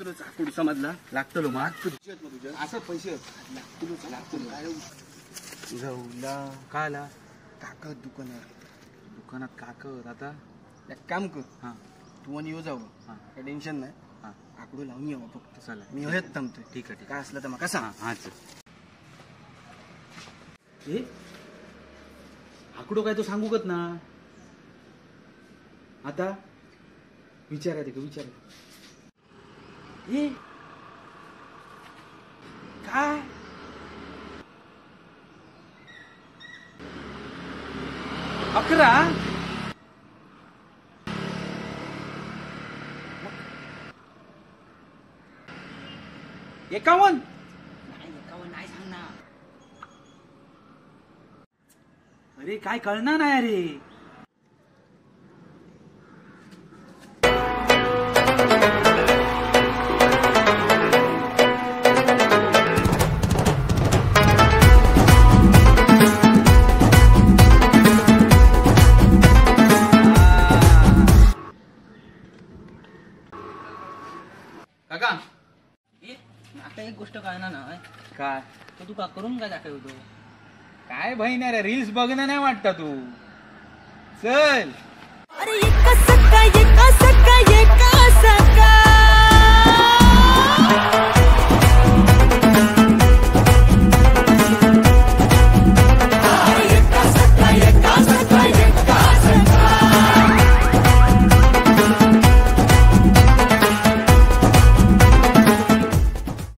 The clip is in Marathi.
लागतलोच आकुड समजला लागतलो मग तुझ्या असं पैसे लागतलोच लागतलो काय जाऊला काय आला काकत दुकानात काकत आता एक काम कर हा तू आणि येऊ जाऊ हा काय टेन्शन नाही हा आकडू लावून येऊ फक्त चला मी येत थांबतोय ठीक आहे काय असलं तर मग कसा हा चल ए आकडो काय तो सांगू कत ना आता विचारायचं का विचारायचं ए काय अकरा एकावन्न नाही सांगणार अरे काय कळणार नाही अरे काका आता एक गोष्ट कळणार ना काय तर तू का करून काय दाखवतो काय बहीण रे रील्स बघणं नाही वाटत तू चल अरे